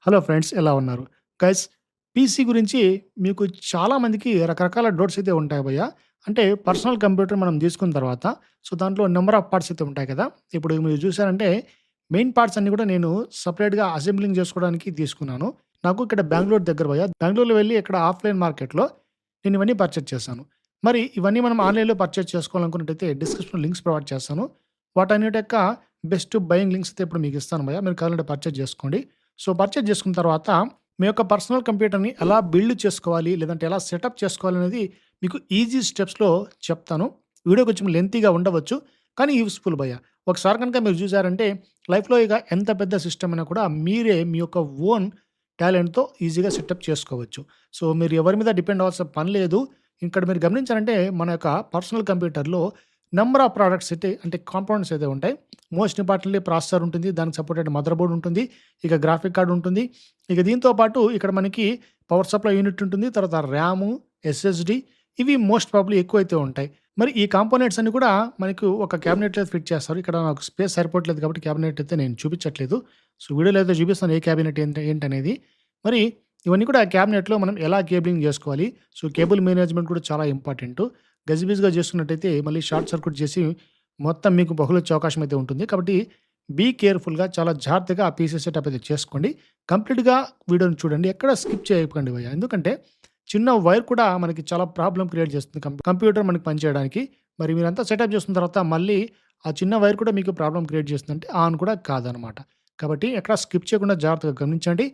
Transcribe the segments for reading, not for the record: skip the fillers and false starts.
Hello friends ఎలా ఉన్నారు? Guys PC గురించి మీకు చాలా మందికి రకరకాల డౌట్స్ అయితే ఉంటాయి భయ్య. అంటే పర్సనల్ కంప్యూటర్ మనం తీసుకున్న తర్వాత దాంట్లో నంబర్ ఆఫ్ పార్ట్స్ అయితే ఉంటాయి కదా! ఇప్పుడు మీరు చూసారంటే మెయిన్ పార్ట్స్ అన్నీ కూడా నేను సెపరేట్‌గా అసెంబ్లింగ్ చేసుకోవడానికి తీసుకున్నాను. నాకు ఇక్కడ బెంగుళూరు దగ్గర భయ్య. బెంగుళూరులో వెళ్లి ఇక్కడ ఆఫ్‌లైన్ మార్కెట్‌లో నేను ఇవన్నీ పర్చేజ్ చేశాను. మరి ఇవన్నీ మనం ఆన్‌లైన్‌లో పర్చేజ్ చేసుకోవాలనుకున్నట్టయితే డిస్క్రిప్షన్‌లో లింక్స్ ప్రొవైడ్ చేస్తాను. వాటన్నిటి యొక్క బెస్ట్ బయింగ్ లింక్స్ అయితే ఇప్పుడు మీకు ఇస్తాను భయ్య. మీరు కావాలంటే పర్చేజ్ చేసుకోండి. పర్చేజ్ చేసుకున్న తర్వాత మీ యొక్క పర్సనల్ కంప్యూటర్‌ని ఎలా బిల్డ్ చేసుకోవాలి, లేదంటే ఎలా సెటప్ చేసుకోవాలనేది మీకు ఈజీ స్టెప్స్‌లో చెప్తాను. వీడియో కొంచెం లెంతీగా ఉండవచ్చు. కానీ యూజ్‌ఫుల్ భయ్య. ఒకసారి కనుక మీరు చూసారంటే లైఫ్‌లో ఇక ఎంత పెద్ద సిస్టమ్ అయినా కూడా మీరే మీ యొక్క ఓన్ టాలెంట్‌తో ఈజీగా సెటప్ చేసుకోవచ్చు. మీరు ఎవరి మీద డిపెండ్ అవ్వాల్సిన పని లేదు. ఇక్కడ మీరు గమనించారంటే మన యొక్క పర్సనల్ కంప్యూటర్‌లో నంబర్ ఆఫ్ ప్రొడక్ట్స్ అయితే అంటే కాంపోనెంట్స్ అయితే ఉంటాయి. మోస్ట్ ఇంపార్టెంట్‌లీ ప్రాసెసర్ ఉంటుంది. దానికి సపోర్టెడ్ మదర్ బోర్డ్ ఉంటుంది. ఇక గ్రాఫిక్ కార్డ్ ఉంటుంది. ఇక దీంతో పాటు ఇక్కడ మనకి పవర్ సప్లై యూనిట్ ఉంటుంది. తర్వాత ర్యాము, ఎస్ఎస్‌డి ఇవి మోస్ట్ ప్రాబబ్లీ ఎక్కువైతే ఉంటాయి. మరి ఈ కాంపోనెంట్స్ అన్నీ కూడా మనకు ఒక క్యాబినెట్‌లో ఫిట్ చేస్తారు. ఇక్కడ నాకు స్పేస్ సరిపోవట్లేదు కాబట్టి క్యాబినెట్ అయితే నేను చూపించట్లేదు. వీడియోలో అయితే చూపిస్తాను ఏ క్యాబినెట్ ఏంటనేది. మరి ఇవన్నీ కూడా క్యాబినెట్‌లో మనం ఎలా కేబులింగ్ చేసుకోవాలి. కేబుల్ మేనేజ్‌మెంట్ కూడా చాలా ఇంపార్టెంటు. గజిబిజిగా చేసుకున్నట్టయితే మళ్ళీ షార్ట్ సర్క్యూట్ చేసి మొత్తం మీకు బహుళొచ్చే అవకాశం అయితే ఉంటుంది. కాబట్టి బీ కేర్‌ఫుల్‌గా చాలా జాగ్రత్తగా ఆ పీసీ సెటప్ అయితే చేసుకోండి. కంప్లీట్‌గా వీడియోని చూడండి. ఎక్కడ స్కిప్ చేయకండి భయ్య. ఎందుకంటే చిన్న వైర్ కూడా మనకి చాలా ప్రాబ్లమ్ క్రియేట్ చేస్తుంది. కంప్యూటర్ మనకి పనిచేయడానికి. మరి మీరంతా సెటప్ చేసుకున్న తర్వాత మళ్ళీ ఆ చిన్న వైర్ కూడా మీకు ప్రాబ్లమ్ క్రియేట్ చేస్తుందంటే ఆన్ కూడా కాదనమాట. కాబట్టి ఎక్కడ స్కిప్ చేయకుండా జాగ్రత్తగా గమనించండి.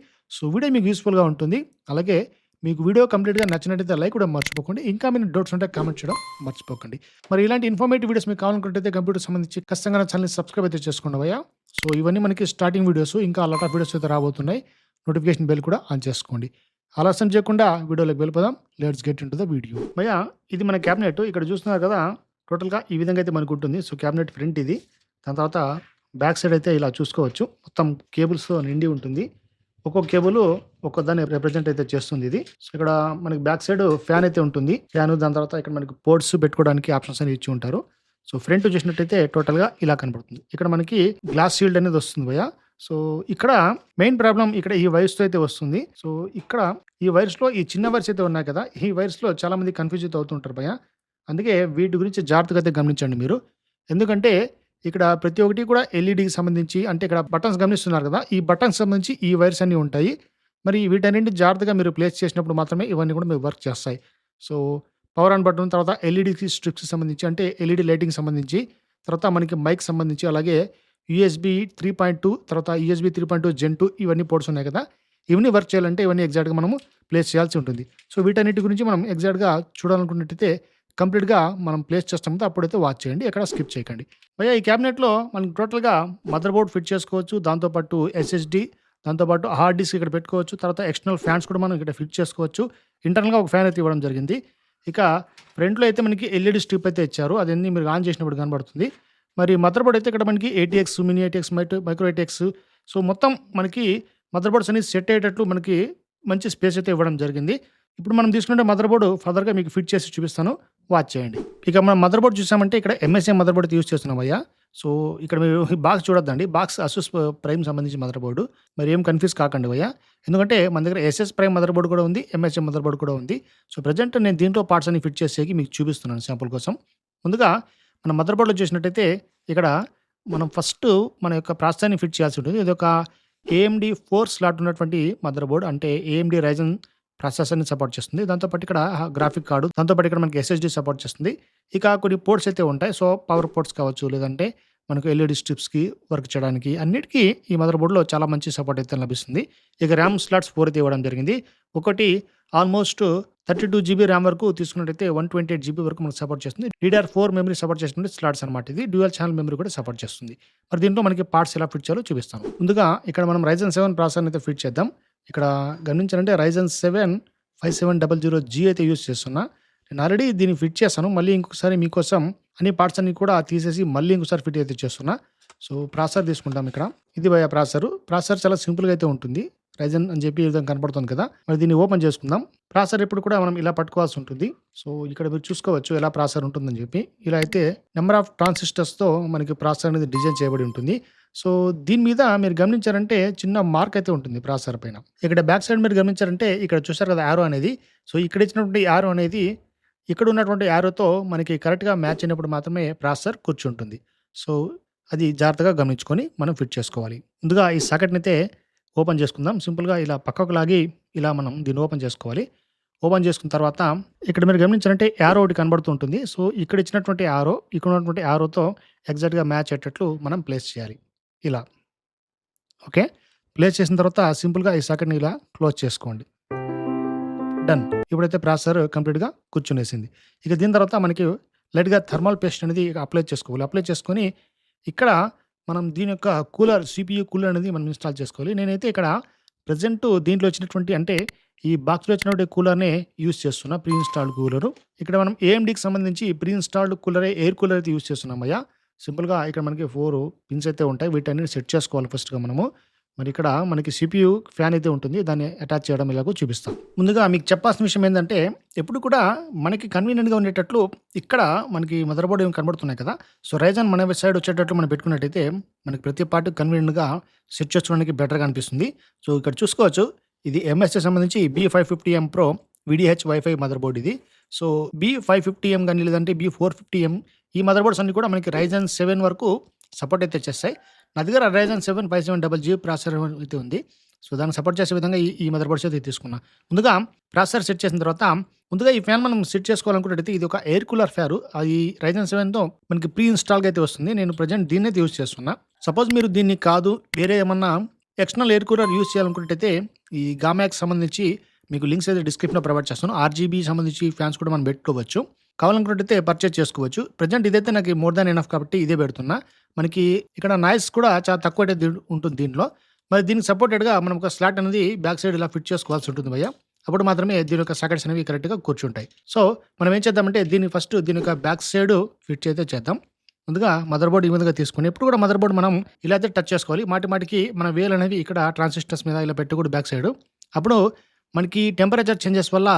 వీడియో మీకు యూజ్‌ఫుల్‌గా ఉంటుంది. అలాగే మీకు వీడియో కంప్లీట్‌గా నచ్చినట్టయితే లైక్ కూడా మర్చిపోకండి. ఇంకా ఏమైనా డౌట్స్ ఉంటే కామెంట్ చేయడం మర్చిపోకండి. మరి ఇలాంటి ఇన్ఫర్మేటివ్ వీడియోస్ మీకు కావాలనుకున్నట్టయితే కంప్యూటర్‌కి సంబంధించి ఖచ్చితంగా నా ఛానెల్‌ని సబ్స్క్రైబ్ అయితే చేసుకోండి భయ్యా. ఇవన్నీ మనకి స్టార్టింగ్ వీడియోస్. ఇంకా లాట్ ఆఫ్ వీడియోస్ అయితే రాబోతున్నాయి. నోటిఫికేషన్ బెల్ కూడా ఆన్ చేసుకోండి. ఆలస్యం చేయకుండా వీడియోలోకి వెళ్ళిపోదాం. Let's get into the video. భయ్యా ఇది మన క్యాబినెట్. ఇక్కడ చూస్తున్నారు కదా! టోటల్‌గా ఈ విధంగా అయితే మనకుంటుంది. క్యాబినెట్ ఫ్రంట్ ఇది. దాని తర్వాత బ్యాక్ సైడ్ అయితే ఇలా చూసుకోవచ్చు. మొత్తం కేబుల్స్‌తో నిండి ఉంటుంది. ఒక్కొక్క కేబుల్ ఒక్కొక్కదాన్ని రిప్రజెంట్ అయితే చేస్తుంది ఇది. ఇక్కడ మనకి బ్యాక్ సైడ్ ఫ్యాన్ అయితే ఉంటుంది. ఫ్యాన్ దాని తర్వాత ఇక్కడ మనకి పోర్ట్స్ పెట్టుకోవడానికి ఆప్షన్స్ అనేవి ఇచ్చి ఉంటారు. ఫ్రంట్ చూసినట్టయితే టోటల్‌గా ఇలా కనపడుతుంది. ఇక్కడ మనకి గ్లాస్ షీల్డ్ అనేది వస్తుంది భయ్యా. ఇక్కడ మెయిన్ ప్రాబ్లమ్ ఇక్కడ ఈ వైర్స్‌తో అయితే వస్తుంది. ఇక్కడ ఈ వైర్స్‌లో ఈ చిన్న వైర్స్ అయితే ఉన్నాయి కదా! ఈ వైర్స్‌లో చాలా మంది కన్‌ఫ్యూజ్ అయితే అవుతుంటారు భయ్యా. అందుకే వీటి గురించి జాగ్రత్తగా అయితే గమనించండి మీరు. ఎందుకంటే ఇక్కడ ప్రతి ఒక్కటి కూడా ఎల్ఈడీకి సంబంధించి అంటే ఇక్కడ బటన్స్ గమనిస్తున్నారు కదా! ఈ బటన్స్‌కి సంబంధించి ఈ వైర్స్ అన్నీ ఉంటాయి. మరి వీటన్నిటిని జాగ్రత్తగా మీరు ప్లేస్ చేసినప్పుడు మాత్రమే ఇవన్నీ కూడా మీకు వర్క్ చేస్తాయి. సో, పవర్ ఆన్ బటన్ తర్వాత ఎల్ఈడీకి స్ట్రిప్స్‌కి సంబంధించి అంటే ఎల్ఈడీ లైటింగ్‌కి సంబంధించి, తర్వాత మనకి మైక్‌కి సంబంధించి అలాగే యూఎస్‌బీ 3.2 తర్వాత యూఎస్‌బీ 3.2 జెన్ 2 ఇవన్నీ పోర్ట్స్ ఉన్నాయి కదా! ఇవన్నీ వర్క్ చేయాలంటే ఇవన్నీ ఎగ్జాక్ట్‌గా మనము ప్లేస్ చేయాల్సి ఉంటుంది. వీటన్నిటి గురించి మనం ఎగ్జాక్ట్‌గా చూడాలనుకున్నట్టయితే కంప్లీట్‌గా మనం ప్లేస్ చేస్తాం కదా! అప్పుడైతే వాచ్ చేయండి. ఎక్కడ స్కిప్ చేయకండి. భయ్యా ఈ క్యాబినెట్‌లో మనకి టోటల్‌గా మదర్ బోర్డ్ ఫిట్ చేసుకోవచ్చు. దాంతో పాటు ఎస్ఎస్‌డి, దాంతో పాటు హార్డ్ డిస్క్ ఇక్కడ పెట్టుకోవచ్చు. తర్వాత ఎక్స్టర్నల్ ఫ్యాన్స్ కూడా మనం ఇక్కడ ఫిట్ చేసుకోవచ్చు. ఇంటర్నల్‌గా ఒక ఫ్యాన్ అయితే ఇవ్వడం జరిగింది. ఇక ఫ్రంట్‌లో అయితే మనకి ఎల్ఈడీ స్ట్రిప్ అయితే ఇచ్చారు. అదన్నీ మీరు ఆన్ చేసినప్పుడు కనబడుతుంది. మరి మదర్ బోర్డ్ అయితే ఇక్కడ మనకి ATX, mini ATX, micro ATX మొత్తం మనకి మదర్ బోర్డ్స్ అన్ని సెట్ అయ్యేటట్లు మనకి మంచి స్పేస్ అయితే ఇవ్వడం జరిగింది. ఇప్పుడు మనం తీసుకుంటే మదర్ బోర్డ్ ఫర్దర్‌గా మీకు ఫిట్ చేసి చూపిస్తాను. వాచ్ చేయండి. ఇక మనం మదర్ బోర్డ్ చూసామంటే ఇక్కడ ఎంఎస్ఐ మదర్ బోర్డ్ యూజ్ చేస్తున్నాం భయ్యా. ఇక్కడ మీరు ఈ బాక్స్ చూడొద్దండి. బాక్స్ అసూస్ ప్రైమ్ సంబంధించిన మదర్ బోర్డ్. మరి ఏం కన్‌ఫ్యూజ్ కాకండి భయ్యా. ఎందుకంటే మన దగ్గర ఎస్ఎస్ ప్రైమ్ మదర్ బోర్డ్ కూడా ఉంది. ఎంఎస్ఐ మదర్ బోర్డ్ కూడా ఉంది. ప్రెజెంట్ నేను దీంట్లో పార్ట్స్ అన్ని ఫిట్ చేసేకి మీకు చూపిస్తున్నాను శాంపుల్ కోసం. ముందుగా మన మదర్ బోర్డ్‌లో చూసినట్టయితే ఇక్కడ మనం ఫస్ట్ మన యొక్క ప్రాసెసర్‌ని ఫిట్ చేయాల్సి ఉంటుంది. ఇదొక ఏఎండీ 4 స్లాట్ ఉన్నటువంటి మదర్ బోర్డ్. అంటే ఏఎండీ రైజెన్ ప్రాసెసర్‌ని సపోర్ట్ చేస్తుంది. దాంతో పాటు ఇక్కడ గ్రాఫిక్ కార్డ్, దాంతో పాటు ఇక్కడ మనకి ఎస్ఎస్‌డి సపోర్ట్ చేస్తుంది. ఇక కొన్ని పోర్ట్స్ అయితే ఉంటాయి. పవర్ పోర్ట్స్ కావచ్చు, లేదంటే మనకు ఎల్ఈడీ స్ట్రిప్స్‌కి వర్క్ చేయడానికి అన్నిటికి ఈ మదర్ బోర్డ్‌లో చాలా మంచి సపోర్ట్ అయితే లభిస్తుంది. ఇక ర్యామ్ స్లాట్స్ 4 అయితే ఇవ్వడం జరిగింది. ఒకటి ఆల్మోస్ట్ 32 జీబీ ర్యామ్ వరకు తీసుకున్నట్టయితే 128 జీబీ వరకు మనకు సపోర్ట్ చేస్తుంది. DDR4 మెమరీ సపోర్ట్ చేసినటువంటి స్లాట్స్ అనమాట ఇది. డ్యూయల్ ఛానల్ మెమరీ కూడా సపోర్ట్ చేస్తుంది. మరి దీంట్లో మనకి పార్ట్స్ ఎలా ఫిట్ చేయాలో చూపిస్తాను. ముందుగా ఇక్కడ మనం Ryzen 7 ప్రాసెసర్‌ని అయితే ఫిట్ చేద్దాం. ఇక్కడ గమనించారంటే Ryzen 7 5700G అయితే యూజ్ చేస్తున్నా. నేను ఆల్రెడీ దీన్ని ఫిట్ చేశాను. మళ్ళీ ఇంకొకసారి మీకోసం అన్ని పార్ట్స్ అన్ని కూడా తీసేసి మళ్ళీ ఇంకోసారి ఫిట్ అయితే చేస్తున్నా. ప్రాసెసర్ తీసుకుంటాం ఇక్కడ. ఇది భయ్యా ప్రాసెసర్. ప్రాసెసర్ చాలా సింపుల్‌గా అయితే ఉంటుంది. రైజన్ అని చెప్పి ఈ విధంగా కనపడుతుంది కదా! మరి దీన్ని ఓపెన్ చేసుకుందాం. ప్రాసెసర్ ఎప్పుడు కూడా మనం ఇలా పట్టుకోవాల్సి ఉంటుంది. సో, ఇక్కడ మీరు చూసుకోవచ్చు ఎలా ప్రాసెసర్ ఉంటుందని చెప్పి. ఇలా అయితే నంబర్ ఆఫ్ ట్రాన్సిస్టర్స్‌తో మనకి ప్రాసెసర్ అనేది డిజైన్ చేయబడి ఉంటుంది. సో, దీని మీద మీరు గమనించారంటే చిన్న మార్క్ అయితే ఉంటుంది ప్రాసెసర్ పైన. ఇక్కడ బ్యాక్ సైడ్ మీరు గమనించారంటే ఇక్కడ చూసారు కదా! యారో అనేది. సో, ఇక్కడ ఇచ్చినటువంటి యారో అనేది ఇక్కడ ఉన్నటువంటి యారోతో మనకి కరెక్ట్‌గా మ్యాచ్ అయినప్పుడు మాత్రమే ప్రాసెసర్ కూర్చుంటుంది. సో, అది జాగ్రత్తగా గమనించుకొని మనం ఫిట్ చేసుకోవాలి. ముందుగా ఈ సాకెట్‌నైతే ఓపెన్ చేసుకుందాం. సింపుల్‌గా ఇలా పక్కకు లాగి ఇలా మనం దీన్ని ఓపెన్ చేసుకోవాలి. ఓపెన్ చేసుకున్న తర్వాత ఇక్కడ మీరు గమనించారంటే యారో ఒకటి కనబడుతూ ఉంటుంది. సో, ఇక్కడ ఇచ్చినటువంటి యారో ఇక్కడ ఉన్నటువంటి యారోతో ఎగ్జాక్ట్‌గా మ్యాచ్ అయ్యేటట్లు మనం ప్లేస్ చేయాలి. ఇలా. ఓకే. ప్లేస్ చేసిన తర్వాత సింపుల్‌గా ఈ సాకెట్‌ని ఇలా క్లోజ్ చేసుకోండి. డన్. ఇప్పుడైతే ప్రాసెసర్ కంప్లీట్‌గా కూర్చునేసింది. ఇక దీని తర్వాత మనకి లైట్‌గా థర్మల్ పేస్ట్ అనేది అప్లై చేసుకోవాలి. అప్లై చేసుకొని ఇక్కడ మనం దీని యొక్క సీపీయూ కూలర్ అనేది మనం ఇన్‌స్టాల్ చేసుకోవాలి. నేనైతే ఇక్కడ ప్రెజెంట్ దీంట్లో వచ్చినటువంటి అంటే ఈ బాక్స్‌లో వచ్చినటువంటి కూలర్‌నే యూజ్ చేస్తున్నా. Pre installed cooler. ఇక్కడ మనం ఏఎండీకి సంబంధించి ప్రీ ఇన్‌స్టాల్డ్ కూలరే ఎయిర్ కూలర్ అయితే యూజ్ చేస్తున్నామయ్యా. సింపుల్‌గా ఇక్కడ మనకి 4 పిన్స్ అయితే ఉంటాయి. వీటన్నిటిని సెట్ చేసుకోవాలి ఫస్ట్‌గా మనము. మరి ఇక్కడ మనకి సీపీయూ ఫ్యాన్ అయితే ఉంటుంది. దాన్ని అటాచ్ చేయడం ఎలాగో చూపిస్తాం. ముందుగా మీకు చెప్పాల్సిన విషయం ఏందంటే ఎప్పుడు కూడా మనకి కన్వీనియంట్‌గా ఉండేటట్లు ఇక్కడ మనకి మదర్ బోర్డ్ ఏమి కనబడుతున్నాయి కదా! సో, రైజన్ మన సైడ్ వచ్చేటట్లు మనం పెట్టుకున్నట్టయితే మనకి ప్రతి పార్ట్ కన్వీనియంట్‌గా సెట్ చేసుకోవడానికి బెటర్‌గా అనిపిస్తుంది. సో, ఇక్కడ చూసుకోవచ్చు. ఇది ఎంఎస్‌కి సంబంధించి బీ550ఎం ప్రో వీడీహెచ్ వైఫై మదర్ బోర్డ్ ఇది. సో, బీ550ఎం గాని లేదంటే బీ450ఎం ఈ మదర్ బోర్డ్స్ అన్నీ కూడా మనకి రైజన్ 7 వరకు సపోర్ట్ అయితే చేస్తాయి. నా దగ్గర రైజన్ 7 5700 ప్రాసెసర్ అయితే ఉంది. సో, దాన్ని సపోర్ట్ చేసే విధంగా ఈ మదర్ బోర్డ్స్ అయితే తీసుకున్నా. ముందుగా ప్రాసెసర్ సెట్ చేసిన తర్వాత ముందుగా ఈ ఫ్యాన్ మనం సెట్ చేసుకోవాలనుకున్నట్టయితే ఇది ఒక ఎయిర్ కూలర్ ఫ్యాను. అది రైజన్ 7తో మనకి ప్రీ ఇన్‌స్టాల్‌గా అయితే వస్తుంది. నేను ప్రెజెంట్ దీన్నైతే యూజ్ చేస్తున్నా. సపోజ్ మీరు దీన్ని కాదు వేరే ఏమన్నా ఎక్స్టర్నల్ ఎయిర్ కూలర్ యూజ్ చేయాలనుకున్నట్టయితే ఈ గామాకి సంబంధించి మీకు లింక్స్ అయితే డిస్క్రిప్షన్‌లో ప్రొవైడ్ చేస్తాను. ఆర్‌జీబీ సంబంధించి ఫ్యాన్స్ కూడా మనం పెట్టుకోవచ్చు. కావాలనుకున్నట్టయితే పర్చేజ్ చేసుకోవచ్చు. ప్రెజెంట్ ఇదైతే నాకు మోర్ దాన్ ఎనఫ్ కాబట్టి ఇదే పెడుతున్నా. మనకి ఇక్కడ నాయిస్ కూడా చాలా తక్కువ అయితే ఉంటుంది దీంట్లో. మరి దీనికి సపోర్టెడ్‌గా మనం ఒక స్లాట్ అనేది బ్యాక్ సైడ్ ఇలా ఫిట్ చేసుకోవాల్సి ఉంటుంది భయ్యా. అప్పుడు మాత్రమే దీని యొక్క సాకెట్స్ అనేవి కరెక్ట్‌గా కూర్చుంటాయి. సో, మనం ఏం చేద్దామంటే దీన్ని ఫస్ట్ దీని యొక్క బ్యాక్ సైడ్ ఫిట్ అయితే చేద్దాం. ముందుగా మదర్ బోర్డ్ ఈ విధంగా తీసుకొని ఎప్పుడు కూడా మదర్ బోర్డ్ మనం ఇలా అయితే టచ్ చేసుకోవాలి. మాటికి మన వేలు అనేవి ఇక్కడ ట్రాన్సిస్టర్స్ మీద ఇలా పెట్టకూడదు బ్యాక్ సైడ్. అప్పుడు మనకి టెంపరేచర్ చేంజెస్ వల్ల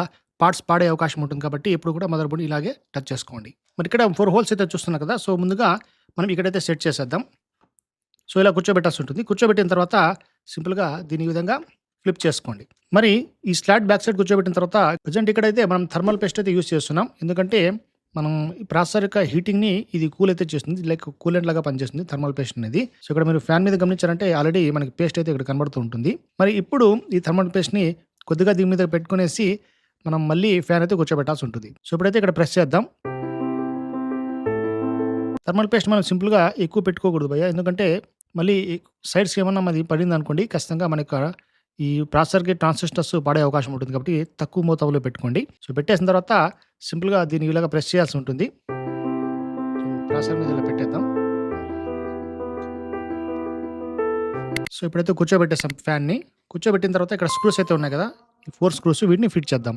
పార్ట్స్ పాడే అవకాశం ఉంటుంది కాబట్టి ఎప్పుడు కూడా మదర్ బోర్డ్ ఇలాగే టచ్ చేసుకోండి. మరి ఇక్కడ 4 హోల్స్ అయితే చూస్తున్నాం కదా! సో, ముందుగా మనం ఇక్కడైతే సెట్ చేసేద్దాం. సో, ఇలా కూర్చోబెట్టాల్సి ఉంటుంది. కూర్చోబెట్టిన తర్వాత సింపుల్‌గా దీని ఈ విధంగా ఫ్లిప్ చేసుకోండి. మరి ఈ స్లాట్ బ్యాక్ సైడ్ కూర్చోబెట్టిన తర్వాత ప్రెజెంట్ ఇక్కడైతే మనం థర్మల్ పేస్ట్ అయితే యూజ్ చేస్తున్నాం. ఎందుకంటే మనం ఈ ప్రాసెసర్ యొక్క హీటింగ్‌ని ఇది కూల్ అయితే చేస్తుంది. లైక్ కూలెంట్ లాగా పనిచేస్తుంది థర్మల్ పేస్ట్ అనేది. సో, ఇక్కడ మీరు ఫ్యాన్ మీద గమనించారంటే ఆల్రెడీ మనకి పేస్ట్ అయితే ఇక్కడ కనబడుతూ ఉంటుంది. మరి ఇప్పుడు ఈ థర్మల్ పేస్ట్‌ని కొద్దిగా దీని మీద పెట్టుకునేసి మనం మళ్ళీ ఫ్యాన్ అయితే కూర్చోబెట్టాల్సి ఉంటుంది. సో, ఇప్పుడైతే ఇక్కడ ప్రెస్ చేద్దాం. థర్మల్ పేస్ట్ మనం సింపుల్‌గా ఎక్కువ పెట్టుకోకూడదు భయ్యా. ఎందుకంటే మళ్ళీ సైడ్స్‌కి ఏమన్నా అది పడిందనుకోండి ఖచ్చితంగా మనకు ఈ ప్రాసెసర్‌కి ట్రాన్సిస్టర్స్ పాడే అవకాశం ఉంటుంది కాబట్టి తక్కువ మోతాదులో పెట్టుకోండి. సో, పెట్టేసిన తర్వాత సింపుల్‌గా దీన్ని ఇలాగ ప్రెస్ చేయాల్సి ఉంటుంది. సో, ప్రాసెసర్ మీద ఇలా పెట్టేద్దాం. సో, ఇప్పుడైతే కూర్చోబెట్టేసాం ఫ్యాన్‌ని. కూర్చోబెట్టిన తర్వాత ఇక్కడ స్క్రూస్ అయితే ఉన్నాయి కదా! ఈ 4 స్క్రూస్ వీటిని ఫిట్ చేద్దాం.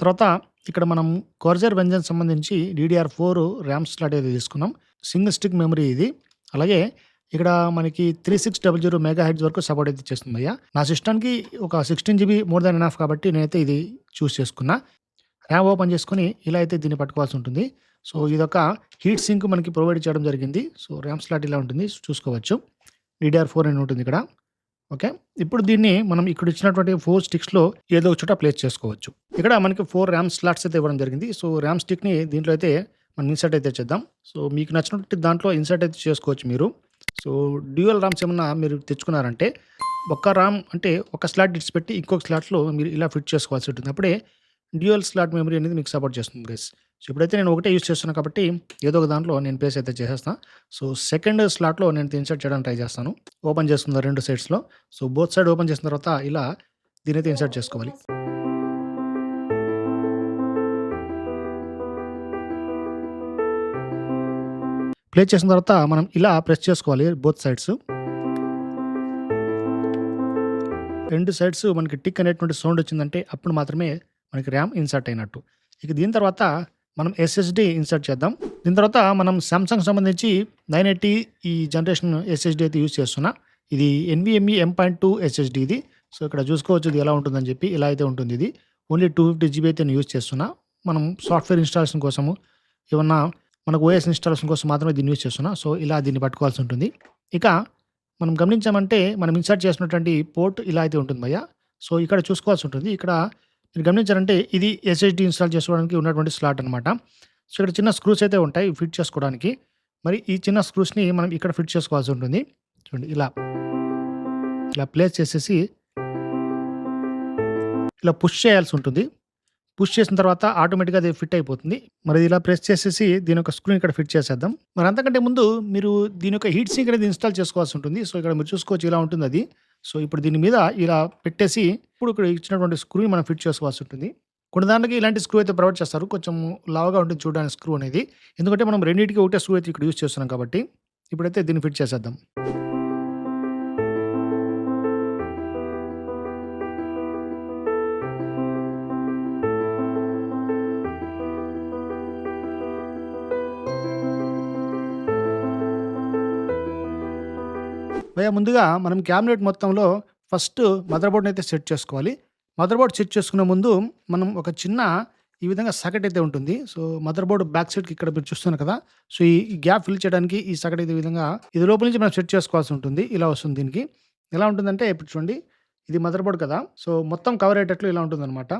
తర్వాత ఇక్కడ మనం కార్సైర్ వెంజన్ సంబంధించి DDR4 ర్యామ్ స్లాట్ అయితే తీసుకున్నాం. సింగిల్ స్టిక్ మెమరీ ఇది. అలాగే ఇక్కడ మనకి 3600 మెగాహెర్ట్జ్ వరకు సపోర్ట్ అయితే చేస్తుంది భయ్యా. నా సిస్టమ్‌కి ఒక 16 జీబీ మోర్ దాన్ ఎనఫ్ కాబట్టి నేనైతే ఇది చూస్ చేసుకున్నా. ర్యామ్ ఓపెన్ చేసుకొని ఇలా అయితే దీన్ని పట్టుకోవాల్సి ఉంటుంది. సో, ఇదొక హీట్ సింక్ మనకి ప్రొవైడ్ చేయడం జరిగింది. సో, ర్యామ్ స్లాట్ ఇలా ఉంటుంది చూసుకోవచ్చు. DDR4 అని ఉంటుంది ఇక్కడ. ఓకే. ఇప్పుడు దీన్ని మనం ఇక్కడ ఇచ్చినటువంటి 4 స్టిక్స్‌లో ఏదో ఒక చోట ప్లేస్ చేసుకోవచ్చు. ఇక్కడ మనకి 4 ర్యామ్ స్లాట్స్ అయితే ఇవ్వడం జరిగింది. సో, ర్యామ్ స్టిక్‌ని దీంట్లో అయితే మనం ఇన్సర్ట్ అయితే చేద్దాం. సో, మీకు నచ్చినటువంటి దాంట్లో ఇన్సర్ట్ అయితే చేసుకోవచ్చు మీరు. సో, డ్యూయల్ ర్యామ్స్ ఏమన్నా మీరు తెచ్చుకున్నారంటే ఒక ర్యామ్ అంటే ఒక స్లాట్ ఇడిచిపెట్టి ఇంకొక స్లాట్‌లో మీరు ఇలా ఫిట్ చేసుకోవాల్సి ఉంటుంది. అప్పుడే డ్యూయల్ స్లాట్ మెమరీ అనేది మీకు సపోర్ట్ చేస్తుంది గైస్. సో, ఇప్పుడైతే నేను ఒకటే యూజ్ చేస్తున్నా కాబట్టి ఏదో ఒక దాంట్లో నేను ప్లేస్ అయితే చేసేస్తా. సో, సెకండ్ స్లాట్‌లో నేను ఇన్సర్ట్ చేయడానికి ట్రై చేస్తాను. ఓపెన్ చేసుకుందాం 2 సైడ్స్‌లో. సో, బోత్ సైడ్ ఓపెన్ చేసిన తర్వాత ఇలా దీనైతే ఇన్సర్ట్ చేసుకోవాలి. ప్లేస్ చేసిన తర్వాత మనం ఇలా ప్రెస్ చేసుకోవాలి బోత్ సైడ్స్. 2 సైడ్స్ మనకి టిక్ అనేటువంటి సౌండ్ వచ్చిందంటే అప్పుడు మాత్రమే మనకి ర్యామ్ ఇన్సర్ట్ అయినట్టు. ఇక దీని తర్వాత మనం ఎస్ఎస్‌డి ఇన్సర్ట్ చేద్దాం. దీని తర్వాత మనం సామ్‌సంగ్ సంబంధించి 980 ఈ జనరేషన్ ఎస్ఎస్‌డి అయితే యూజ్ చేస్తున్నా. ఇది ఎన్‌విఎంఈ M.2 ఎస్ఎస్‌డి ఇది. సో, ఇక్కడ చూసుకోవచ్చు ఇది ఎలా ఉంటుందని చెప్పి. ఇలా అయితే ఉంటుంది ఇది. ఓన్లీ 250 జీబీ అయితే నేను యూజ్ చేస్తున్నా. మనం సాఫ్ట్‌వేర్ ఇన్‌స్టాలేషన్ కోసము, ఏమన్నా మనకు ఓఎస్ ఇన్‌స్టాలేషన్ కోసం మాత్రమే దీన్ని యూజ్ చేస్తున్నా. సో, ఇలా దీన్ని పట్టుకోవాల్సి ఉంటుంది. ఇక మనం గమనించామంటే మనం ఇన్సర్ట్ చేసినటువంటి పోర్ట్ ఇలా అయితే ఉంటుంది భయ్యా. సో, ఇక్కడ చూసుకోవాల్సి ఉంటుంది. ఇక్కడ మీరు గమనించారంటే ఇది ఎస్ఎస్‌డి ఇన్‌స్టాల్ చేసుకోవడానికి ఉన్నటువంటి స్లాట్ అనమాట. సో, ఇక్కడ చిన్న స్క్రూస్ అయితే ఉంటాయి ఫిట్ చేసుకోవడానికి. మరి ఈ చిన్న స్క్రూస్‌ని మనం ఇక్కడ ఫిట్ చేసుకోవాల్సి ఉంటుంది. చూడండి ఇలా ప్లేస్ చేసేసి ఇలా పుష్ చేయాల్సి ఉంటుంది. పుష్ చేసిన తర్వాత ఆటోమేటిక్‌గా అది ఫిట్ అయిపోతుంది. మరి ఇలా ప్రెస్ చేసేసి దీని యొక్క స్క్రూని ఇక్కడ ఫిట్ చేసేద్దాం. మరి అంతకంటే ముందు మీరు దీని యొక్క హీట్ సింక్ అనేది ఇన్‌స్టాల్ చేసుకోవాల్సి ఉంటుంది. సో, ఇక్కడ మీరు చూసుకోవచ్చు ఇలా ఉంటుంది అది. సో, ఇప్పుడు దీని మీద ఇలా పెట్టేసి ఇప్పుడు ఇక్కడ ఇచ్చినటువంటి స్క్రూని మనం ఫిట్ చేసుకోవాల్సి ఉంటుంది. కొన్ని దాంట్లకి ఇలాంటి స్క్రూ అయితే ప్రొవైడ్ చేస్తారు. కొంచెం లావుగా ఉంటుంది చూడడానికి స్క్రూ అనేది. ఎందుకంటే మనం రెండిటికి ఒకటే స్క్రూ అయితే ఇక్కడ యూజ్ చేస్తున్నాం కాబట్టి. ఇప్పుడైతే దీన్ని ఫిట్ చేసేద్దాం. భయ్యా ముందుగా మనం క్యాబినెట్ మొత్తంలో ఫస్ట్ మదర్ బోర్డ్‌ని అయితే సెట్ చేసుకోవాలి. మదర్ బోర్డ్ సెట్ చేసుకునే ముందు మనం ఒక చిన్న ఈ విధంగా సాకెట్ అయితే ఉంటుంది. సో, మదర్ బోర్డ్ బ్యాక్ సైడ్‌కి ఇక్కడ మీరు చూస్తున్నారు కదా! సో, ఈ గ్యాప్ ఫిల్ చేయడానికి ఈ సాకెట్ అయితే ఈ విధంగా ఇది లోపల నుంచి మనం సెట్ చేసుకోవాల్సి ఉంటుంది. ఇలా వస్తుంది దీనికి. ఎలా ఉంటుందంటే ఇప్పుడు చూడండి. ఇది మదర్ బోర్డ్ కదా! సో, మొత్తం కవర్ అయ్యేటట్లు ఇలా ఉంటుందన్నమాట.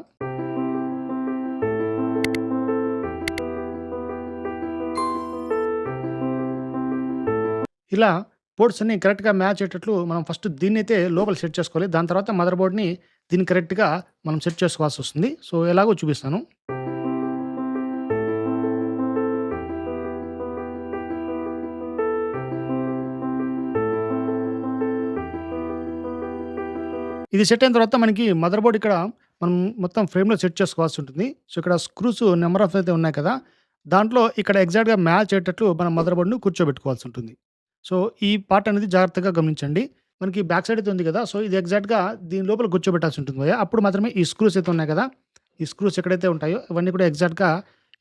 ఇలా పోర్ట్స్ అన్నీ కరెక్ట్‌గా మ్యాచ్ అయ్యేటట్లు మనం ఫస్ట్ దీన్నైతే లోపల సెట్ చేసుకోవాలి. దాని తర్వాత మదర్ బోర్డ్‌ని దీనికి కరెక్ట్‌గా మనం సెట్ చేసుకోవాల్సొస్తుంది. సో, ఎలాగో చూపిస్తాను. ఇది సెట్ అయిన తర్వాత మనకి మదర్ బోర్డ్ ఇక్కడ మనం మొత్తం ఫ్రేమ్‌లో సెట్ చేసుకోవాల్సి ఉంటుంది. సో, ఇక్కడ స్క్రూస్ నంబర్ ఆఫ్ అయితే ఉన్నాయి కదా! దాంట్లో ఇక్కడ ఎగ్జాక్ట్‌గా మ్యాచ్ అయ్యేటట్లు మనం మదర్ బోర్డ్‌ని కూర్చోబెట్టుకోవాల్సి ఉంటుంది. సో, ఈ పార్ట్ అనేది జాగ్రత్తగా గమనించండి. మనకి బ్యాక్ సైడ్ అయితే ఉంది కదా! సో, ఇది ఎగ్జాక్ట్‌గా దీని లోపల కూర్చోబెట్టాల్సి ఉంటుంది భయ్యా. అప్పుడు మాత్రమే ఈ స్క్రూస్ అయితే ఉన్నాయి కదా! ఈ స్క్రూస్ ఎక్కడైతే ఉంటాయో ఇవన్నీ కూడా ఎగ్జాక్ట్‌గా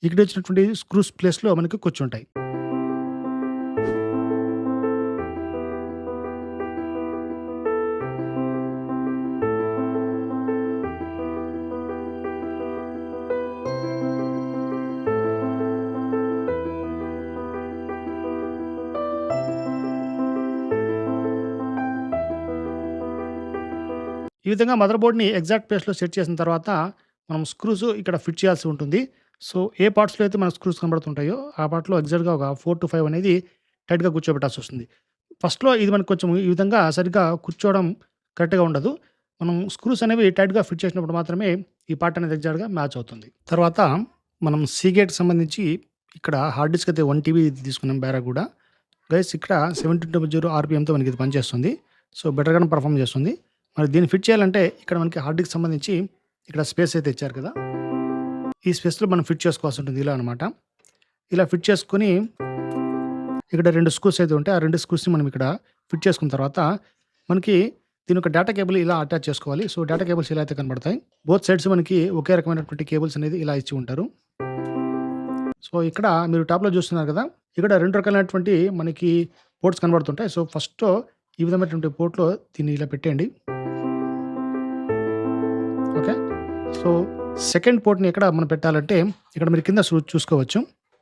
ఇక్కడ ఇచ్చినటువంటి స్క్రూస్ ప్లేస్‌లో మనకి కూర్చుంటాయి. ఈ విధంగా మదర్ బోర్డ్‌ని ఎగ్జాక్ట్ ప్లేస్‌లో సెట్ చేసిన తర్వాత మనం స్క్రూస్ ఇక్కడ ఫిట్ చేయాల్సి ఉంటుంది. సో, ఏ పార్ట్స్‌లో అయితే మనకు స్క్రూస్ కనబడుతుంటాయో ఆ పార్ట్‌లో ఎగ్జాక్ట్‌గా ఒక 4-5 అనేది టైట్‌గా కూర్చోబెట్టాల్సొస్తుంది. ఫస్ట్‌లో ఇది మనకు కొంచెం ఈ విధంగా సరిగ్గా కూర్చోవడం కరెక్ట్‌గా ఉండదు. మనం స్క్రూస్ అనేవి టైట్‌గా ఫిట్ చేసినప్పుడు మాత్రమే ఈ పార్ట్ అనేది ఎగ్జాక్ట్‌గా మ్యాచ్ అవుతుంది. తర్వాత మనం సీగేట్‌కి సంబంధించి ఇక్కడ హార్డ్ డిస్క్ అయితే 1 టీబీ తీసుకున్నాం బేరాగూడ. గైస్ ఇక్కడ 7200 ఆర్‌పీఎంతో మనకి ఇది పనిచేస్తుంది. సో, బెటర్‌గానే పెర్ఫార్మ్ చేస్తుంది. మరి దీన్ని ఫిట్ చేయాలంటే ఇక్కడ మనకి హార్డ్ డిస్క్ సంబంధించి ఇక్కడ స్పేస్ అయితే ఇచ్చారు కదా! ఈ స్పేస్‌లో మనం ఫిట్ చేసుకోవాల్సి ఉంటుంది ఇలా అనమాట. ఇలా ఫిట్ చేసుకొని ఇక్కడ 2 స్క్రూస్ అయితే ఉంటాయి. ఆ 2 స్క్రూస్‌ని మనం ఇక్కడ ఫిట్ చేసుకున్న తర్వాత మనకి దీని యొక్క డేటా కేబుల్ ఇలా అటాచ్ చేసుకోవాలి. సో, డేటా కేబుల్స్ ఇలా అయితే కనబడతాయి. బోత్ సైడ్స్ మనకి ఒకే రకమైనటువంటి కేబుల్స్ అనేది ఇలా ఇచ్చి ఉంటారు. సో, ఇక్కడ మీరు టాప్‌లో చూస్తున్నారు కదా! ఇక్కడ 2 రకాలైనటువంటి మనకి పోర్ట్స్ కనబడుతుంటాయి. సో, ఫస్ట్‌లో ఈ విధమైనటువంటి పోర్ట్‌లో దీన్ని ఇలా పెట్టేయండి. ఓకే. సో, సెకండ్ పోర్ట్‌ని ఎక్కడ మనం పెట్టాలంటే ఇక్కడ మీరు కింద చూసుకోవచ్చు.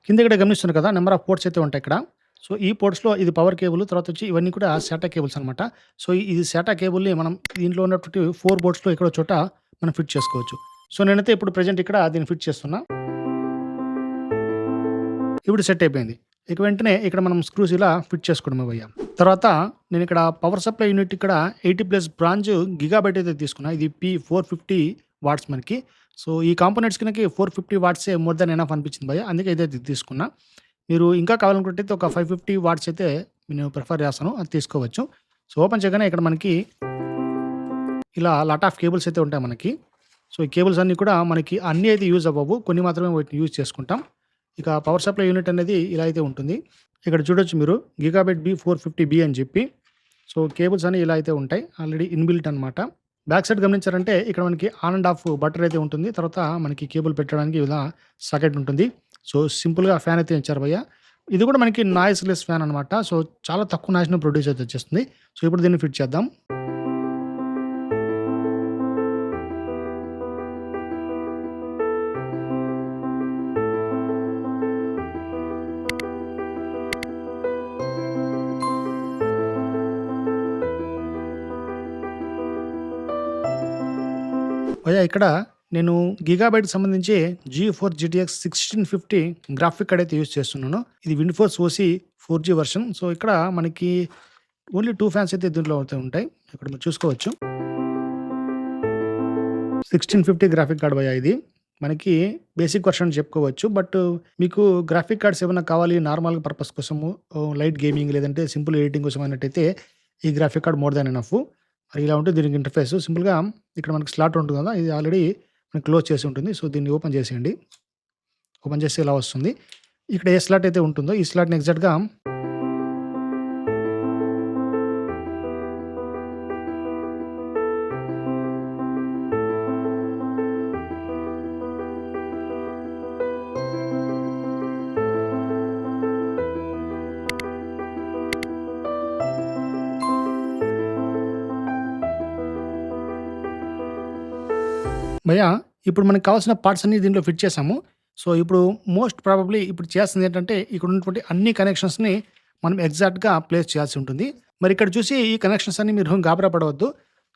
కింద ఇక్కడ గమనిస్తున్నారు కదా! నంబర్ ఆఫ్ పోర్ట్స్ అయితే ఉంటాయి ఇక్కడ. సో, ఈ పోర్ట్స్‌లో ఇది పవర్ కేబుల్ తర్వాత వచ్చి ఇవన్నీ కూడా SATA కేబుల్స్ అనమాట. సో, ఇది SATA కేబుల్‌ని మనం దీంట్లో ఉన్నటువంటి 4 పోర్ట్స్‌లో ఎక్కడో చోట మనం ఫిట్ చేసుకోవచ్చు. సో, నేనైతే ఇప్పుడు ప్రెజెంట్ ఇక్కడ దీన్ని ఫిట్ చేస్తున్నా. ఇప్పుడు సెట్ అయిపోయింది. ఇక వెంటనే ఇక్కడ మనం స్క్రూస్ ఇలా ఫిట్ చేసుకోవడమే భయ్యా. తర్వాత నేను ఇక్కడ పవర్ సప్లై యూనిట్ ఇక్కడ 80+ బ్రాంచ్ గిగాబైట్ అయితే తీసుకున్నా. ఇది P450 వాట్స్ మనకి. సో, ఈ కాంపోనెంట్స్‌కి నాకు 450 వాట్సే మోర్ దాన్ ఎనఫ్ అనిపించింది భయ్యా. అందుకే ఇదైతే తీసుకున్నా. మీరు ఇంకా కావాలనుకుంటే ఒక 550 వాట్స్ అయితే నేను ప్రిఫర్ చేస్తాను. అది తీసుకోవచ్చు. సో, ఓపెన్ చేయగానే ఇక్కడ మనకి ఇలా లాట్ ఆఫ్ కేబుల్స్ అయితే ఉంటాయి మనకి. సో, ఈ కేబుల్స్ అన్నీ కూడా మనకి అన్నీ అయితే యూజ్ అవ్వవు. కొన్ని మాత్రమే వాటిని యూజ్ చేసుకుంటాం. ఇక పవర్ సప్లై యూనిట్ అనేది ఇలా అయితే ఉంటుంది. ఇక్కడ చూడొచ్చు మీరు గిగాబైట్ B450B అని చెప్పి. సో, కేబుల్స్ అన్నీ ఇలా అయితే ఉంటాయి. ఆల్రెడీ ఇన్‌బిల్ట్ అనమాట. బ్యాక్ సైడ్ గమనించారంటే ఇక్కడ మనకి ఆన్ అండ్ ఆఫ్ బటన్ అయితే ఉంటుంది. తర్వాత మనకి కేబుల్ పెట్టడానికి ఇలా సాకెట్ ఉంటుంది. సో, సింపుల్‌గా ఫ్యాన్ అయితే ఇచ్చారు భయ్యా. ఇది కూడా మనకి నాయిస్‌లెస్ ఫ్యాన్ అనమాట. సో, చాలా తక్కువ నాయిస్‌ని ప్రొడ్యూస్ అయితే చేస్తుంది. సో, ఇప్పుడు దీన్ని ఫిట్ చేద్దాం. భయ్యా ఇక్కడ నేను గిగాబైట్‌కి సంబంధించి G4 GTX 1650 గ్రాఫిక్ కార్డ్ అయితే యూజ్ చేస్తున్నాను. ఇది విండ్‌ఫోర్స్ ఓసీ 4G వెర్షన్. సో, ఇక్కడ మనకి ఓన్లీ 2 ఫ్యాన్స్ అయితే దీంట్లో అయితే ఉంటాయి. ఇక్కడ మీరు చూసుకోవచ్చు. 1650 గ్రాఫిక్ కార్డ్ భయ్యా ఇది. మనకి బేసిక్ వెర్షన్ చెప్పుకోవచ్చు. బట్ మీకు గ్రాఫిక్ కార్డ్స్ ఏమన్నా కావాలి నార్మల్ పర్పస్ కోసము లైట్ గేమింగ్ లేదంటే సింపుల్ ఎడిటింగ్ కోసం అన్నట్టయితే ఈ graphic card more than enough. మరి ఇలా ఉంటుంది దీనికి ఇంటర్ఫేస్. సింపుల్‌గా ఇక్కడ మనకి స్లాట్ ఉంటుంది కదా! ఇది ఆల్రెడీ మనకి క్లోజ్ చేసి ఉంటుంది. సో, దీన్ని ఓపెన్ చేసేయండి. ఓపెన్ చేస్తే ఇలా వస్తుంది. ఇక్కడ ఏ స్లాట్ అయితే ఉంటుందో ఈ స్లాట్‌ని ఎగ్జాక్ట్‌గా భయ్యా ఇప్పుడు మనకు కావాల్సిన పార్ట్స్ అన్నీ దీంట్లో ఫిట్ చేసాము. సో, ఇప్పుడు మోస్ట్ ప్రాబబ్లీ ఇప్పుడు చేస్తుంది ఏంటంటే ఇక్కడ ఉన్నటువంటి అన్ని కనెక్షన్స్‌ని మనం ఎగ్జాక్ట్‌గా ప్లేస్ చేయాల్సి ఉంటుంది. మరి ఇక్కడ చూసి ఈ కనెక్షన్స్ అన్ని మీరు గాబరా పడవద్దు.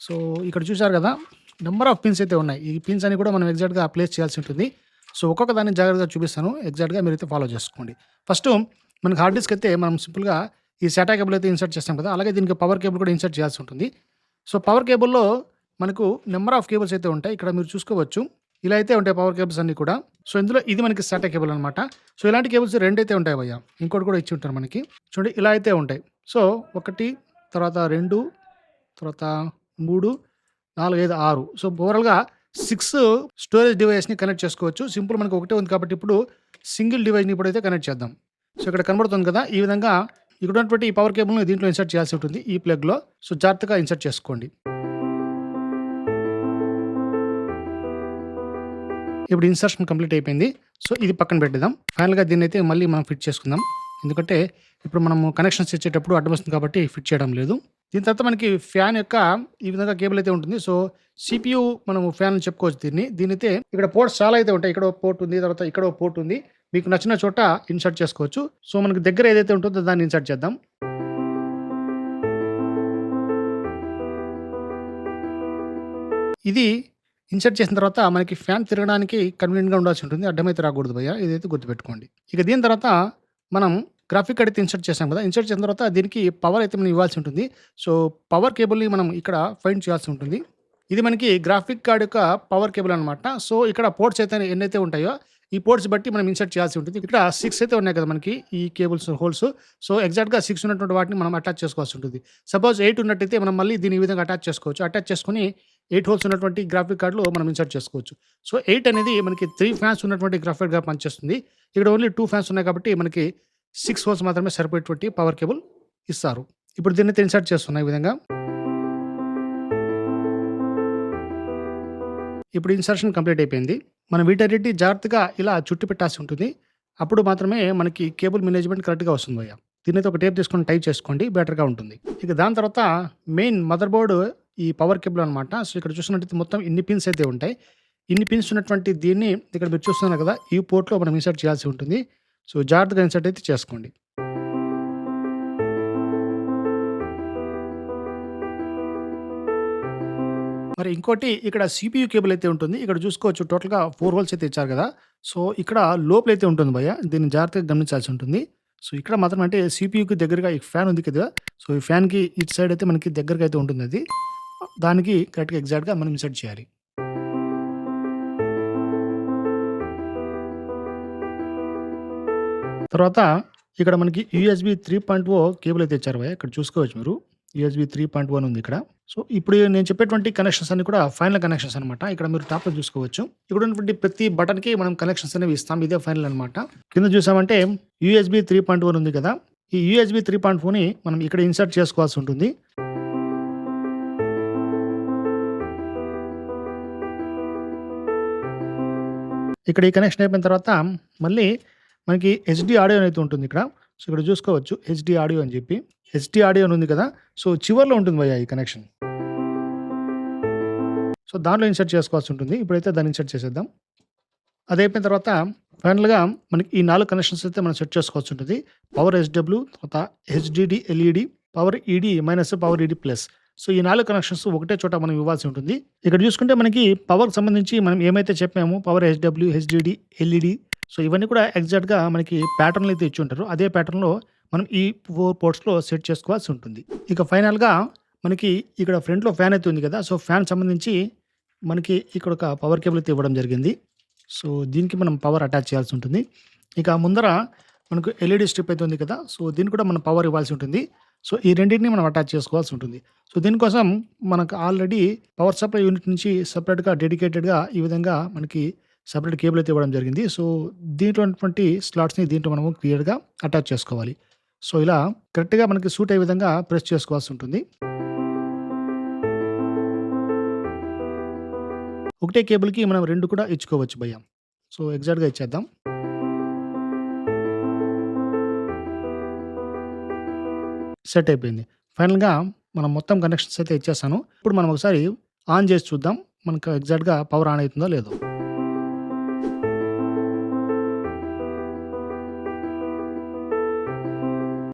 సో, ఇక్కడ చూసారు కదా! నంబర్ ఆఫ్ పిన్స్ అయితే ఉన్నాయి. ఈ పిన్స్ అన్ని కూడా మనం ఎగ్జాక్ట్‌గా ప్లేస్ చేయాల్సి ఉంటుంది. సో, ఒక్కొక్క దాన్ని జాగ్రత్తగా చూపిస్తాను. ఎగ్జాక్ట్‌గా మీరైతే ఫాలో చేసుకోండి. ఫస్టు మనకి హార్డ్ డిస్క్ అయితే మనం సింపుల్‌గా ఈ SATA కేబుల్ అయితే ఇన్సర్ట్ చేస్తాం కదా! అలాగే దీనికి పవర్ కేబుల్ కూడా ఇన్సర్ట్ చేయాల్సి ఉంటుంది. సో, పవర్ కేబుల్‌లో మనకు నంబర్ ఆఫ్ కేబుల్స్ అయితే ఉంటాయి. ఇక్కడ మీరు చూసుకోవచ్చు. ఇలా అయితే ఉంటాయి పవర్ కేబుల్స్ అన్నీ కూడా. సో, ఇందులో ఇది మనకి SATA కేబుల్ అనమాట. సో, ఇలాంటి కేబుల్స్ 2 అయితే ఉంటాయి భయ్యా. ఇంకోటి కూడా ఇచ్చి ఉంటారు మనకి. చూడండి ఇలా అయితే ఉంటాయి. సో, 1 తర్వాత 2 తర్వాత 3 4, 5, 6 సో, ఓవరాల్‌గా 6 స్టోరేజ్ డివైస్‌ని కనెక్ట్ చేసుకోవచ్చు. సింపుల్ మనకు ఒకటే ఉంది కాబట్టి ఇప్పుడు సింగిల్ డివైస్‌ని ఇప్పుడైతే కనెక్ట్ చేద్దాం. సో, ఇక్కడ కనబడుతుంది కదా! ఈ విధంగా ఇక్కడ ఉన్నటువంటి ఈ పవర్ కేబుల్‌ని దీంట్లో ఇన్సర్ట్ చేయాల్సి ఉంటుంది. ఈ ప్లగ్‌లో. సో, జాగ్రత్తగా ఇన్సర్ట్ చేసుకోండి. ఇప్పుడు ఇన్సర్షన్ కంప్లీట్ అయిపోయింది. సో, ఇది పక్కన పెట్టేద్దాం. ఫైనల్‌గా దీన్నైతే మళ్ళీ మనం ఫిట్ చేసుకుందాం. ఎందుకంటే ఇప్పుడు మనము కనెక్షన్స్ ఇచ్చేటప్పుడు అడ్డం వస్తుంది కాబట్టి ఫిట్ చేయడం లేదు. దీని తర్వాత మనకి ఫ్యాన్ యొక్క ఈ విధంగా కేబుల్ అయితే ఉంటుంది. సో, CPU మనము ఫ్యాన్ అని చెప్పుకోవచ్చు దీన్ని. దీనైతే ఇక్కడ పోర్ట్స్ చాలా అయితే ఉంటాయి. ఇక్కడ ఒక పోర్ట్ ఉంది. తర్వాత ఇక్కడ ఒక పోర్ట్ ఉంది. మీకు నచ్చిన చోట ఇన్సర్ట్ చేసుకోవచ్చు. సో, మనకి దగ్గర ఏదైతే ఉంటుందో దాన్ని ఇన్సర్ట్ చేద్దాం. ఇది ఇన్సర్ట్ చేసిన తర్వాత మనకి ఫ్యాన్ తిరగడానికి కన్వీనియంట్‌గా ఉండాల్సి ఉంటుంది. అడ్డమైతే రాకూడదు భయ్యా. ఇదైతే గుర్తుపెట్టుకోండి. ఇక దీని తర్వాత మనం గ్రాఫిక్ కార్డ్ అయితే ఇన్సర్ట్ చేసాం కదా! ఇన్సర్ట్ చేసిన తర్వాత దీనికి పవర్ అయితే మనం ఇవ్వాల్సి ఉంటుంది. సో, పవర్ కేబుల్‌ని మనం ఇక్కడ ఫైండ్ చేయాల్సి ఉంటుంది. ఇది మనకి గ్రాఫిక్ కార్డ్ యొక్క పవర్ కేబుల్ అనమాట. సో, ఇక్కడ పోర్ట్స్ అయితే ఎన్నైతే ఉంటాయో ఈ పోర్ట్స్ బట్టి మనం ఇన్సర్ట్ చేయాల్సి ఉంటుంది. ఇక్కడ 6 అయితే ఉన్నాయి కదా మనకి ఈ కేబుల్స్ హోల్స్. సో, ఎగ్జాక్ట్‌గా 6 ఉన్నటువంటి వాటిని మనం అటాచ్ చేసుకోవాల్సి ఉంటుంది. సపోజ్ 8 ఉన్నట్టయితే మనం మళ్ళీ దీన్ని ఈ విధంగా అటాచ్ చేసుకోవచ్చు. అటాచ్ చేసుకొని 8 హోల్స్ ఉన్నటువంటి గ్రాఫిక్ కార్డ్‌లో మనం ఇన్సర్ట్ చేసుకోవచ్చు. సో, 8 అనేది మనకి 3 ఫ్యాన్స్ ఉన్నటువంటి గ్రాఫిక్ కార్డ్‌గా పనిచేస్తుంది. ఇక్కడ ఓన్లీ 2 ఫ్యాన్స్ ఉన్నాయి కాబట్టి మనకి 6 హోల్స్ మాత్రమే సరిపోయేటువంటి పవర్ కేబుల్ ఇస్తారు. ఇప్పుడు దీన్నైతే ఇన్సర్ట్ చేస్తున్నా ఈ విధంగా. ఇప్పుడు ఇన్సర్షన్ కంప్లీట్ అయిపోయింది. మనం వీటన్నిటిని జాగ్రత్తగా ఇలా చుట్టి పెట్టాల్సి ఉంటుంది. అప్పుడు మాత్రమే మనకి కేబుల్ మేనేజ్‌మెంట్ కరెక్ట్‌గా వస్తుంది భయ్యా. దీన్నైతే ఒక టేప్ తీసుకొని టైట్ చేసుకోండి. బెటర్‌గా ఉంటుంది. ఇక దాని తర్వాత మెయిన్ మదర్ బోర్డ్ ఈ పవర్ కేబుల్ అనమాట. సో, ఇక్కడ చూసినట్టయితే మొత్తం ఇన్ని పిన్స్ అయితే ఉంటాయి. ఇన్ని పిన్స్ ఉన్నటువంటి దీన్ని ఇక్కడ మీరు చూస్తున్నారు కదా! ఈ పోర్ట్‌లో మనం ఇన్సర్ట్ చేయాల్సి ఉంటుంది. సో, జాగ్రత్తగా ఇన్సర్ట్ అయితే చేసుకోండి. మరి ఇంకోటి ఇక్కడ CPU కేబుల్ అయితే ఉంటుంది. ఇక్కడ చూసుకోవచ్చు టోటల్‌గా 4 హోల్స్ అయితే ఇచ్చారు కదా! సో, ఇక్కడ లోపలైతే ఉంటుంది భయ్యా. దీన్ని జాగ్రత్తగా గమనించాల్సి ఉంటుంది. సో, ఇక్కడ మాత్రం అంటే CPUకి దగ్గరగా ఈ ఫ్యాన్ ఉంది కదా! సో, ఈ ఫ్యాన్‌కి ఇటు సైడ్ అయితే మనకి దగ్గరగా అయితే ఉంటుందది. దానికి కరెక్ట్‌గా ఎగ్జాక్ట్‌గా మనం ఇన్సర్ట్ చేయాలి. తర్వాత ఇక్కడ మనకి USB 3.0 కేబుల్ అయితే ఇచ్చారు భయ్యా. ఇక్కడ చూసుకోవచ్చు మీరు. USB 3.1 ఉంది ఇక్కడ. సో, ఇప్పుడు నేను చెప్పేటువంటి కనెక్షన్స్ అన్నీ కూడా ఫైనల్ కనెక్షన్స్ అనమాట. ఇక్కడ మీరు టాప్‌లో చూసుకోవచ్చు. ఇక్కడ ఉన్నటువంటి ప్రతి బటన్‌కి మనం కనెక్షన్స్ అనేవి ఇస్తాం. ఇదే ఫైనల్ అనమాట. కింద చూసామంటే USB 3.1 ఉంది కదా! ఈ USB 3.4ని మనం ఇక్కడ ఇన్సర్ట్ చేసుకోవాల్సి ఉంటుంది. ఇక్కడ ఈ కనెక్షన్ అయిపోయిన తర్వాత మళ్ళీ మనకి హెచ్‌డి ఆడియో అనేది ఉంటుంది ఇక్కడ. సో, ఇక్కడ చూసుకోవచ్చు హెచ్‌డి ఆడియో అని చెప్పి. హెచ్‌డి ఆడియో అని ఉంది కదా! సో, చివర్లో ఉంటుంది భయ్యా ఈ కనెక్షన్. సో, దాంట్లో ఇన్సర్ట్ చేసుకోవాల్సి ఉంటుంది. ఇప్పుడైతే దాన్ని ఇన్సర్ట్ చేసేద్దాం. అదయిపోయిన తర్వాత ఫైనల్‌గా మనకి ఈ 4 కనెక్షన్స్ అయితే మనం సెట్ చేసుకోవాల్సి ఉంటుంది. పవర్ ఎస్‌డబ్ల్యూ, తర్వాత HDD LED, power ED minus, power ED plus. So, ఈ 4 కనెక్షన్స్ ఒకటే చోట మనం ఇవ్వాల్సి ఉంటుంది. ఇక్కడ చూసుకుంటే మనకి పవర్‌కి సంబంధించి మనం ఏమైతే చెప్పామో power SW, HDD, LED, so, ఇవన్నీ కూడా ఎగ్జాక్ట్‌గా మనకి ప్యాటర్న్‌లో అయితే ఇచ్చుంటారు. అదే ప్యాటర్న్‌లో మనం ఈ 4 పోర్ట్స్‌లో సెట్ చేసుకోవాల్సి ఉంటుంది. ఇక ఫైనల్‌గా మనకి ఇక్కడ ఫ్రంట్‌లో ఫ్యాన్ అయితే ఉంది కదా! సో, ఫ్యాన్ సంబంధించి మనకి ఇక్కడ ఒక పవర్ కేబుల్ అయితే ఇవ్వడం జరిగింది. సో, దీనికి మనం పవర్ అటాచ్ చేయాల్సి ఉంటుంది. ఇక ముందర మనకు ఎల్ఈడి స్ట్రిప్ అయితే ఉంది కదా! సో, దీనికి కూడా మనం పవర్ ఇవ్వాల్సి ఉంటుంది. సో, ఈ రెండిటిని మనం అటాచ్ చేసుకోవాల్సి ఉంటుంది. సో, దీనికోసం మనకు ఆల్రెడీ పవర్ సప్లై యూనిట్ నుంచి సెపరేట్‌గా డెడికేటెడ్‌గా ఈ విధంగా మనకి సెపరేట్ కేబుల్ అయితే ఇవ్వడం జరిగింది. సో, దీంట్లో ఉన్నటువంటి స్లాట్స్‌ని దీంట్లో మనము క్లియర్‌గా అటాచ్ చేసుకోవాలి. సో, ఇలా కరెక్ట్‌గా మనకి సూట్ అయ్యే విధంగా ప్రెస్ చేసుకోవాల్సి ఉంటుంది. ఒకటే కేబుల్‌కి మనం 2 కూడా ఇచ్చుకోవచ్చు భయ్యా. సో, ఎగ్జాక్ట్‌గా ఇచ్చేద్దాం. సెట్ అయిపోయింది. ఫైనల్‌గా మనం మొత్తం కనెక్షన్స్ అయితే ఇచ్చేసాను. ఇప్పుడు మనం ఒకసారి ఆన్ చేసి చూద్దాం. మనకు ఎగ్జాక్ట్‌గా పవర్ ఆన్ అయితుందో లేదో.